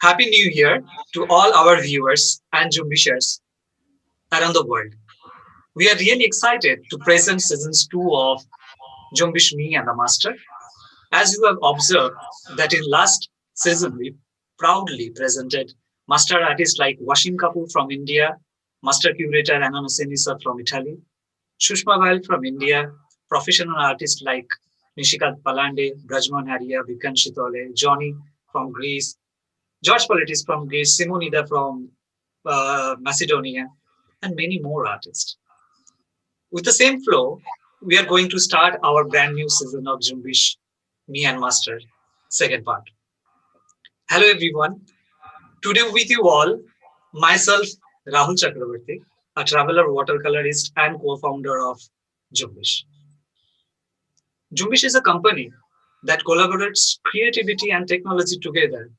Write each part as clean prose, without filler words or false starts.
Happy New Year to all our viewers and Jumbishers around the world. We are really excited to present seasons 2 of Jumbish Me and the Master. As you have observed that in last season we proudly presented master artists like Washim Kapoor from India, master curator Anna Senisa from Italy, Shushma Bhal from India, professional artists like Nishikant Palande, Brajman Haria, Vikan Shitole, Johnny from Greece, George Politis from Greece, Simonida from Macedonia, and many more artists. With the same flow, we are going to start our brand new season of Jumbish, Me and Master, second part. Hello everyone. Today with you all, myself, Rahul Chakravarti, a traveler watercolorist and co-founder of Jumbish. Jumbish is a company that collaborates creativity and technology together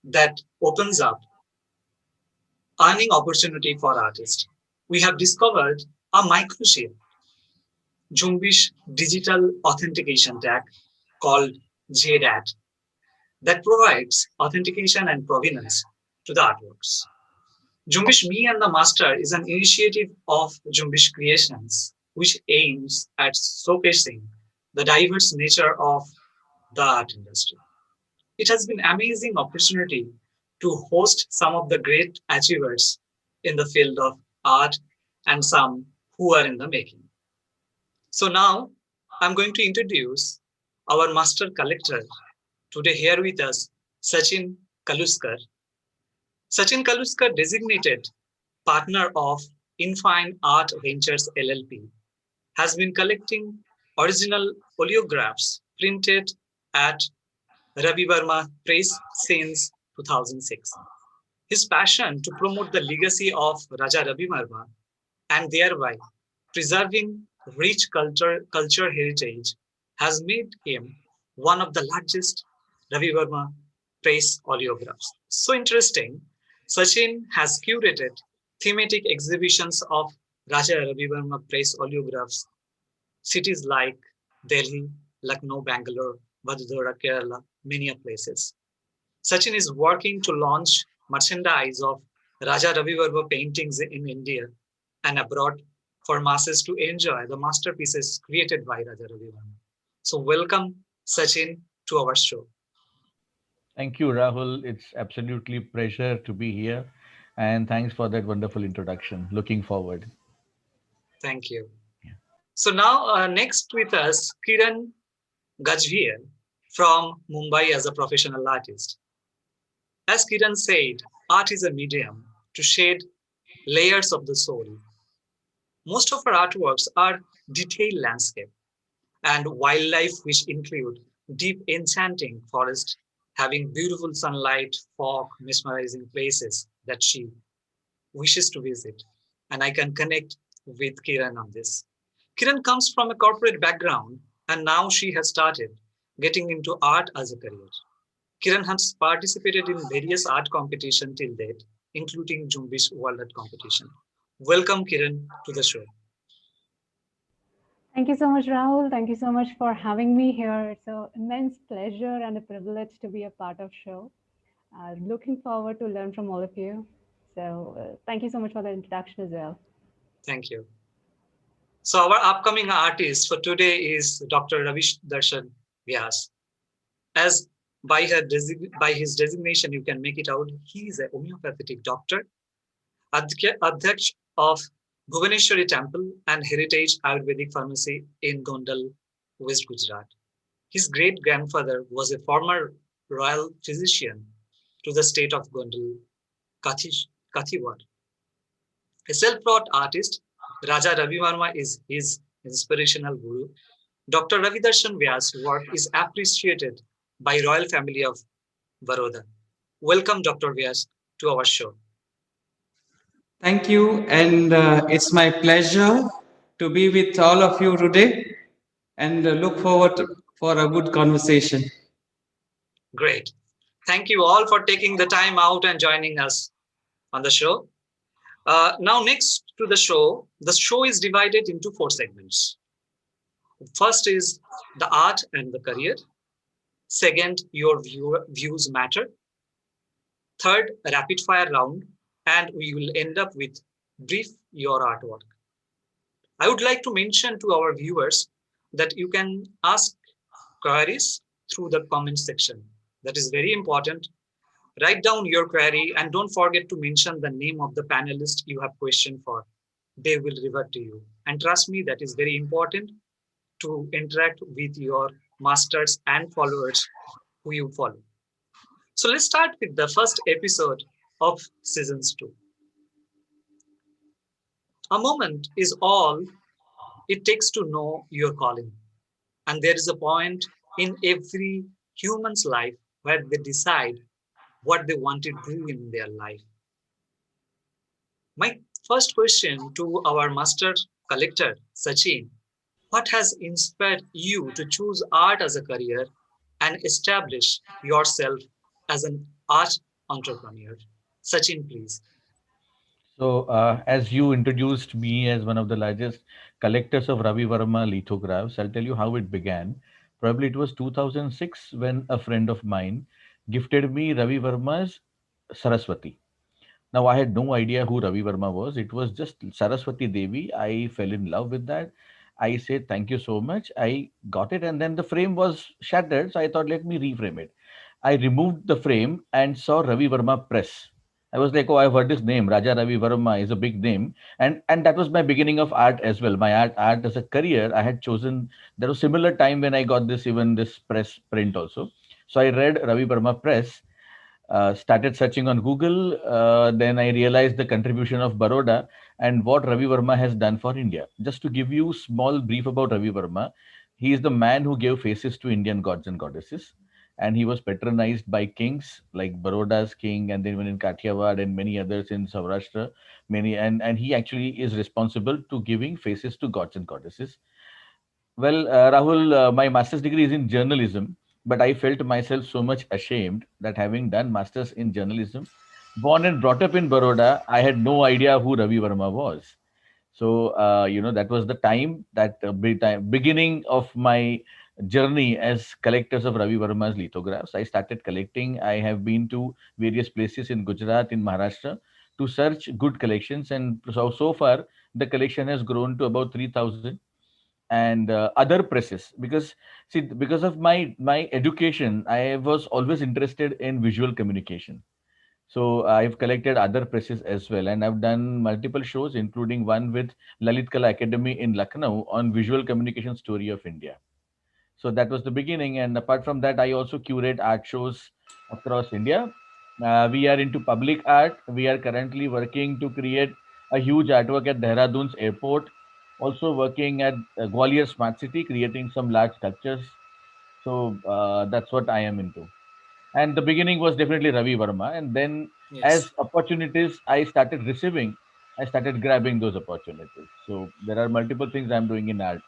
that opens up earning opportunity for artists. We have discovered a microchip, Jumbish digital authentication tag called JDAT that provides authentication and provenance to the artworks. Jumbish Me and the Master is an initiative of Jumbish Creations, which aims at showcasing the diverse nature of the art industry. It has been an amazing opportunity to host some of the great achievers in the field of art and some who are in the making. So now I'm going to introduce our master collector today here with us, Sachin Kaluskar. Sachin Kaluskar, designated partner of Infine Art Ventures LLP, has been collecting original oleographs printed at Ravi Verma Press since 2006. His passion to promote the legacy of Raja Ravi Verma and thereby preserving rich culture heritage has made him one of the largest Ravi Verma Press oleographs. So interesting, Sachin has curated thematic exhibitions of Raja Ravi Verma Press oleographs, cities like Delhi, Lucknow, Bangalore, Vadodara, Kerala, many places. Sachin is working to launch merchandise of Raja Ravi Verma paintings in India and abroad for masses to enjoy the masterpieces created by Raja Ravi Verma. So welcome Sachin to our show. Thank you, Rahul. It's absolutely pleasure to be here, and thanks for that wonderful introduction. Looking forward. Thank you. So now next with us, Kiran Gajvier from Mumbai as a professional artist. As Kiran said, art is a medium to shade layers of the soul. Most of our artworks are detailed landscape and wildlife which include deep enchanting forest having beautiful sunlight, fog, mesmerizing places that she wishes to visit. And I can connect with Kiran on this. Kiran comes from a corporate background and now she has started getting into art as a career. Kiran has participated in various art competitions till date, including Jumbish World Art Competition. Welcome, Kiran, to the show. Thank you so much, Rahul. Thank you so much for having me here. It's an immense pleasure and a privilege to be a part of show. Looking forward to learn from all of you. So thank you so much for the introduction as well. Thank you. So our upcoming artist for today is Dr. Ravi Darshan Vyas. As by his designation, you can make it out, he is a homeopathic doctor, Adhyaksh of Bhubaneswari Temple and Heritage Ayurvedic Pharmacy in Gondal, West Gujarat. His great grandfather was a former royal physician to the state of Gondal, Kathiawar. A self-taught artist, Raja Ravi Verma is his inspirational guru. Dr. Ravi Darshan Vyas' work is appreciated by royal family of Baroda. Welcome, Dr. Vyas, to our show. Thank you, and it's my pleasure to be with all of you today and look forward for a good conversation. Great. Thank you all for taking the time out and joining us on the show. Now, next to the show is divided into 4 segments. First is the art and the career. Second, your views matter. Third, a rapid fire round, and we will end up with brief your artwork. I would like to mention to our viewers that you can ask queries through the comment section. That is very important. Write down your query and don't forget to mention the name of the panelist you have question for. They will revert to you. And trust me, that is very important to interact with your masters and followers who you follow. So let's start with the first episode of seasons 2. A moment is all it takes to know your calling. And there is a point in every human's life where they decide what they want to do in their life. My first question to our master collector, Sachin, what has inspired you to choose art as a career and establish yourself as an art entrepreneur? Sachin, please. So, as you introduced me as one of the largest collectors of Ravi Verma lithographs, I'll tell you how it began. Probably it was 2006 when a friend of mine gifted me Ravi Verma's Saraswati. Now, I had no idea who Ravi Verma was. It was just Saraswati Devi. I fell in love with that. I said, thank you so much. I got it. And then the frame was shattered. So I thought, let me reframe it. I removed the frame and saw Ravi Verma press. I was like, oh, I've heard this name. Raja Ravi Verma is a big name. And that was my beginning of art as well. My art as a career, I had chosen, there was similar time when I got this, even this press print also. So I read Ravi Verma press, started searching on Google. Then I realized the contribution of Baroda and what Ravi Verma has done for India. Just to give you small brief about Ravi Verma, he is the man who gave faces to Indian gods and goddesses. And he was patronized by kings like Baroda's king, and then even in Kathiawad and many others in Saurashtra, many and he actually is responsible to giving faces to gods and goddesses. Well, Rahul, my master's degree is in journalism, but I felt myself so much ashamed that having done master's in journalism, born and brought up in Baroda, I had no idea who Ravi Verma was. So, that was the time that beginning of my journey as collectors of Ravi Verma's lithographs. I started collecting. I have been to various places in Gujarat, in Maharashtra, to search good collections, and so far the collection has grown to about 3,000, and other presses, because see, because of my education, I was always interested in visual communication. So I've collected other presses as well, and I've done multiple shows, including one with Lalit Kala Academy in Lucknow on visual communication story of India. So that was the beginning, and apart from that, I also curate art shows across India. We are into public art. We are currently working to create a huge artwork at Dehradun's airport. Also working at Gwalior Smart City, creating some large sculptures. So that's what I am into. And the beginning was definitely Ravi Verma, and then Yes. as opportunities I started receiving, I started grabbing those opportunities. So there are multiple things I'm doing in art.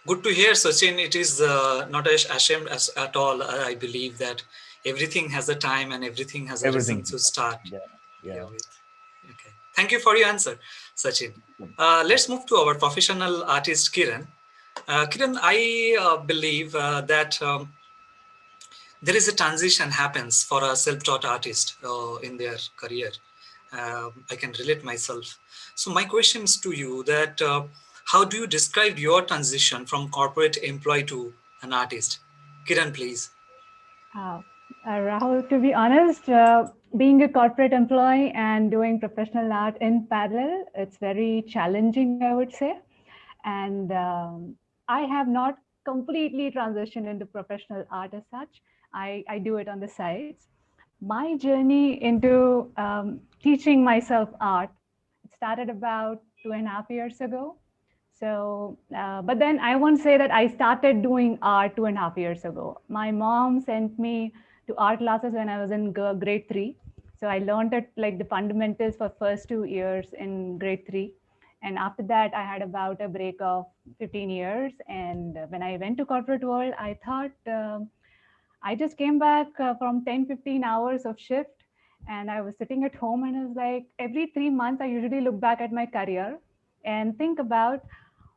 Good to hear, Sachin. It is not ashamed as at all. I believe that everything has a time and everything has a reason Everything. to start Yeah, here yeah. with. Okay. Thank you for your answer, Sachin. Let's move to our professional artist, Kiran. Kiran, I believe that there is a transition happens for a self-taught artist in their career. I can relate myself. So my question is to you that how do you describe your transition from corporate employee to an artist? Kiran, please. Uh, Rahul, to be honest, being a corporate employee and doing professional art in parallel, it's very challenging, I would say. And I have not completely transitioned into professional art as such. I do it on the sides. My journey into teaching myself art, it started about 2.5 years ago. So, but then I won't say that I started doing art 2.5 years ago. My mom sent me to art classes when I was in grade three. So I learned it like the fundamentals for first 2 years in grade three. And after that, I had about a break of 15 years. And when I went to corporate world, I thought I just came back from 10, 15 hours of shift. And I was sitting at home and I was like, every 3 months, I usually look back at my career and think about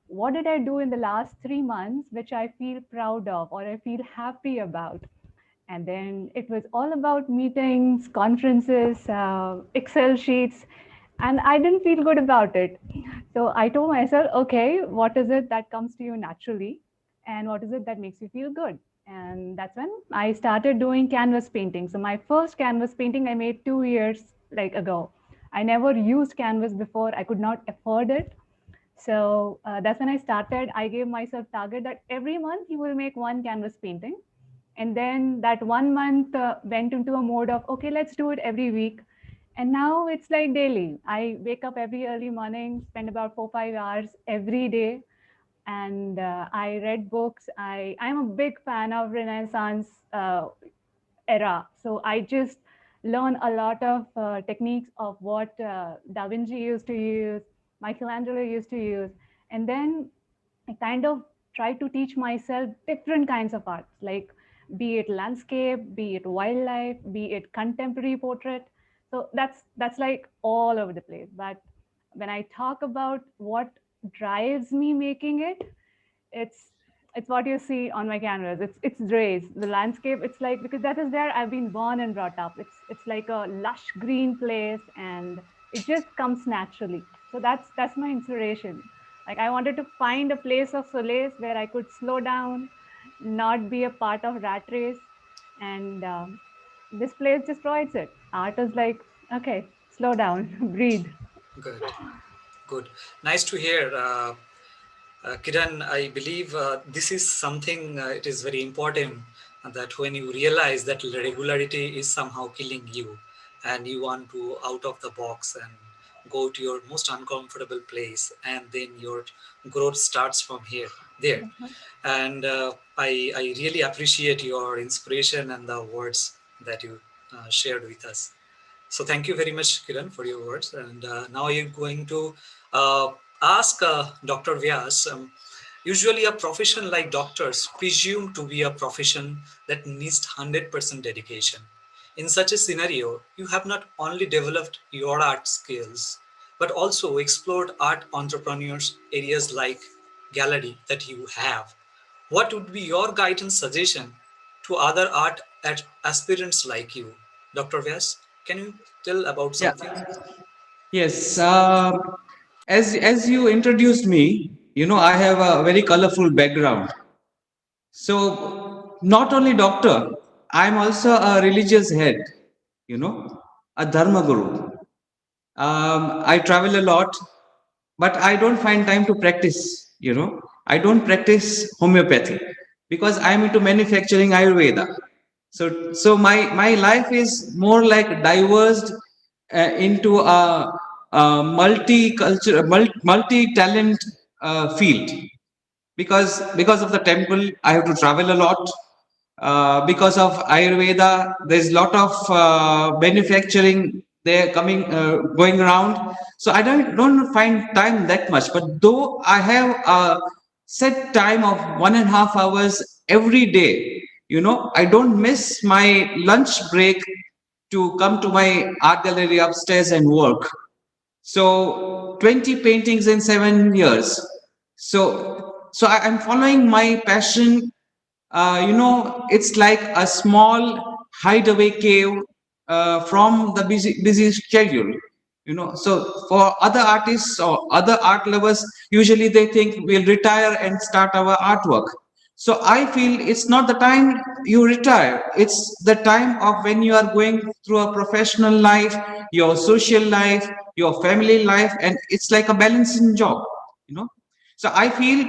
what did I do in the last 3 months, which I feel proud of or I feel happy about. And then it was all about meetings, conferences, Excel sheets, and I didn't feel good about it. So I told myself, okay, what is it that comes to you naturally? And what is it that makes you feel good? And that's when I started doing canvas painting. So my first canvas painting I made 2 years ago. I never used canvas before. I could not afford it. So that's when I started. I gave myself target that every month you will make one canvas painting. And then that 1 month went into a mode of, okay, let's do it every week. And now it's like daily. I wake up every early morning, spend about 4 5 hours every day, and I read books. I'm a big fan of Renaissance era, so I just learn a lot of techniques of what Da Vinci used to use, Michelangelo used to use, and then I kind of try to teach myself different kinds of arts, like be it landscape, be it wildlife, be it contemporary portrait. So that's like all over the place. But when I talk about what drives me making it, it's it's what you see on my canvas. It's rays, the landscape. It's like, because that is where I've been born and brought up. It's like a lush green place, and it just comes naturally. So that's my inspiration. Like, I wanted to find a place of solace where I could slow down, not be a part of rat race, and this place just provides it. Art is like, okay, slow down, breathe. Good, good. Nice to hear. Kiran, I believe this is something, it is very important that when you realize that regularity is somehow killing you and you want to out of the box and go to your most uncomfortable place, and then your growth starts from here, there. And I really appreciate your inspiration and the words that you shared with us. So thank you very much, Kiran, for your words. And now you're going to ask Dr. Vyas. Usually, a profession like doctors presumed to be a profession that needs 100% dedication. In such a scenario, you have not only developed your art skills, but also explored art entrepreneurs areas like gallery that you have. What would be your guidance suggestion to other art aspirants like you? Dr. Vyas, can you tell about Yeah. something? Yes. As you introduced me, I have a very colorful background. So not only doctor, I'm also a religious head, a dharma guru. I travel a lot, but I don't find time to practice. I don't practice homeopathy because I'm into manufacturing Ayurveda. So my life is more like diversed into a multi-culture, multi-talent field, because of the temple I have to travel a lot. Because of Ayurveda, there's a lot of manufacturing there coming going around. So I don't find time that much. But though I have a set time of 1.5 hours every day, I don't miss my lunch break to come to my art gallery upstairs and work. So 20 paintings in 7 years. So I'm following my passion. It's like a small hideaway cave from the busy schedule. So for other artists or other art lovers, usually they think we'll retire and start our artwork. So I feel it's not the time you retire. It's the time of when you are going through a professional life, your social life, your family life, and it's like a balancing job. You know. So I feel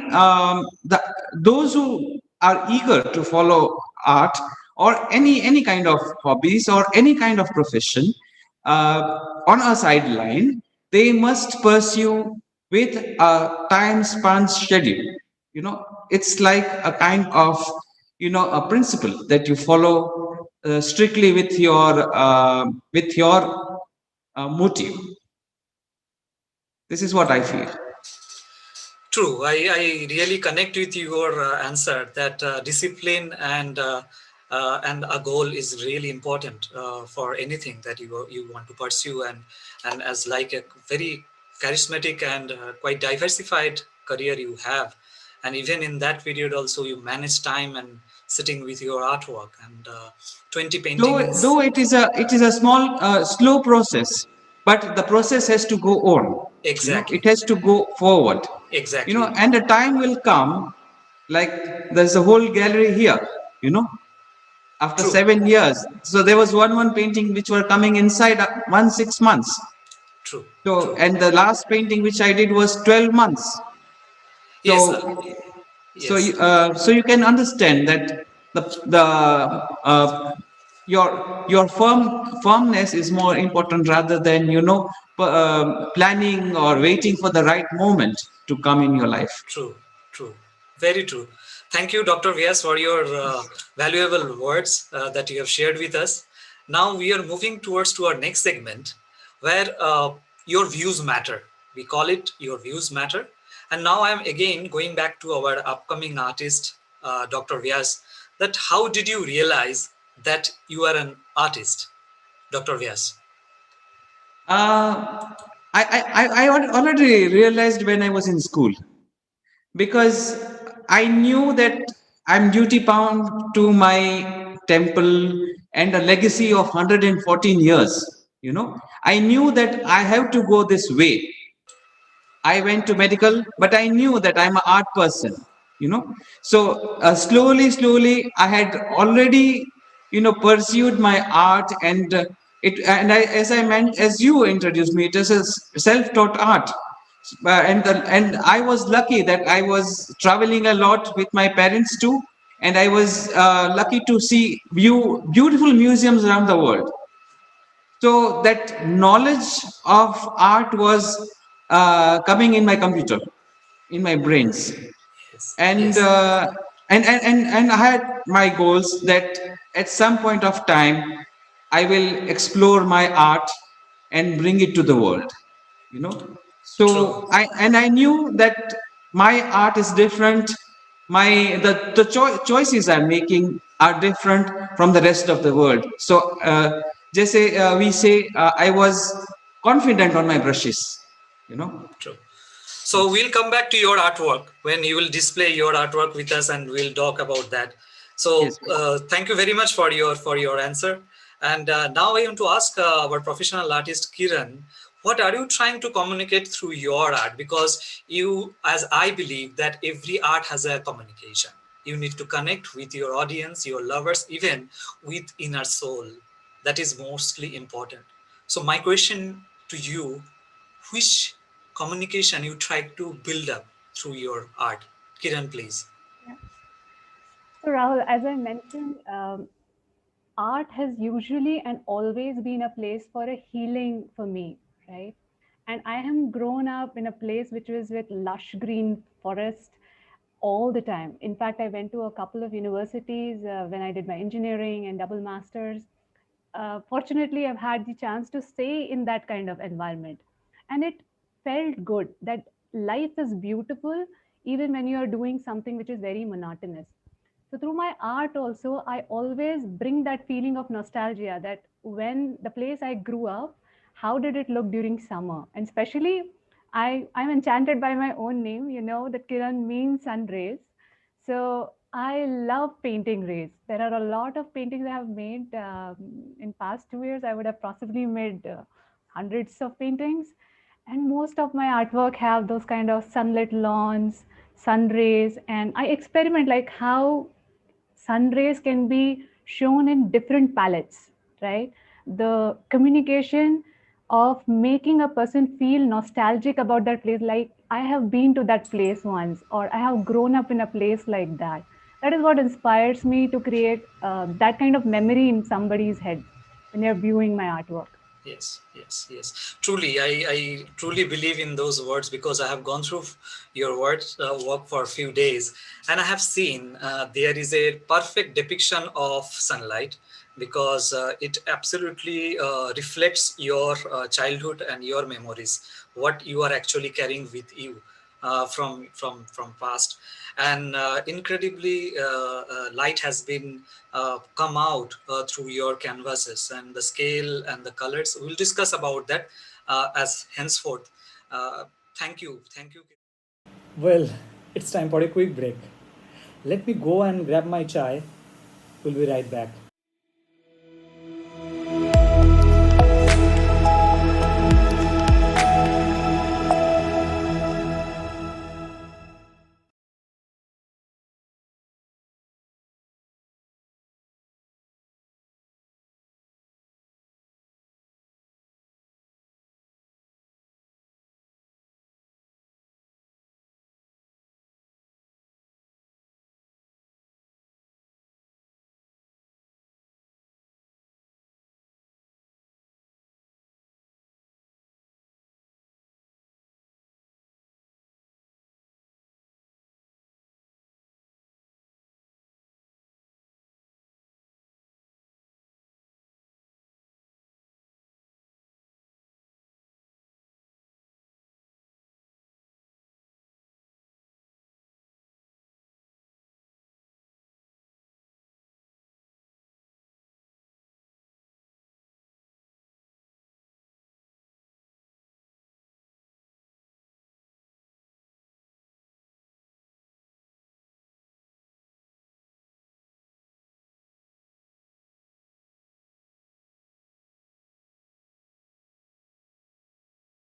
that those who are eager to follow art or any kind of hobbies or any kind of profession on a sideline, they must pursue with a time span schedule. It's like a kind of a principle that you follow strictly with your motive. This is what I feel. True. I really connect with your answer that discipline and a goal is really important for anything that you want to pursue, and as like a very charismatic and quite diversified career you have, and even in that period also you manage time and sitting with your artwork and 20 paintings. Though it is a small slow process, but the process has to go on. Exactly. It has to go forward. Exactly. And a time will come, like there's a whole gallery here. After True. 7 years, so there was one painting which were coming inside 6 months. True. So True. and the last painting which I did was 12 months. Yes. So Yes. so you can understand that the your firmness is more important rather than planning or waiting for the right moment to come in your life. True. True. Very true. Thank you, Dr. Vyas, for your valuable words that you have shared with us. Now we are moving towards to our next segment, where your views matter. We call it Your Views Matter. And now I'm again going back to our upcoming artist, Dr. Vyas, that how did you realize that you are an artist, Dr. Vyas? Uh, I already realized when I was in school, because I knew that I'm duty bound to my temple and a legacy of 114 years. I knew that I have to go this way. I went to medical, but I knew that I'm an art person. So slowly, I had already, pursued my art, and as I meant, as you introduced me, it is a self-taught art. And I was lucky that I was traveling a lot with my parents too, and I was lucky to view beautiful museums around the world. So that knowledge of art was coming in my computer, in my brains. Yes. and Yes. uh, and I had my goals that at some point of time I will explore my art and bring it to the world. you know True. so I knew that my art is different. The choices I'm making are different from the rest of the world. So just say we say I was confident on my brushes. you know True. So we'll come back to your artwork when you will display your artwork with us, and we'll talk about that. So yes. thank you very much for your answer. And now I want to ask our professional artist Kiran, what are you trying to communicate through your art? Because you, as I believe, that every art has a communication. You need to connect with your audience, your lovers, even with inner soul. That is mostly important. So my question to you, which communication you try to build up through your art? Kiran, please. Yeah. So Rahul, as I mentioned, art has usually and always been a place for a healing for me, right? And I am grown up in a place which was with lush green forest all the time. In fact, I went to a couple of universities when I did my engineering and double masters. Fortunately, I've had the chance to stay in that kind of environment. And it felt good that life is beautiful even when you are doing something which is very monotonous. So through my art also, I always bring that feeling of nostalgia that when the place I grew up, how did it look during summer? And especially, I'm enchanted by my own name, that Kiran means sun rays. So I love painting rays. There are a lot of paintings I have made. In past 2 years, I would have possibly made hundreds of paintings. And most of my artwork have those kind of sunlit lawns, sun rays, and I experiment like how sun rays can be shown in different palettes, right? The communication of making a person feel nostalgic about that place, like I have been to that place once, or I have grown up in a place like that. That is what inspires me to create that kind of memory in somebody's head when they're viewing my artwork. Yes, yes, yes. Truly, I truly believe in those words because I have gone through your words work for a few days, and I have seen there is a perfect depiction of sunlight because it absolutely reflects your childhood and your memories, what you are actually carrying with you from past, and incredibly light has been come out through your canvases, and the scale and the colors we'll discuss about that as henceforth. Thank you. Thank you. Well, It's time for a quick break. Let me go and grab my chai. We'll be right back.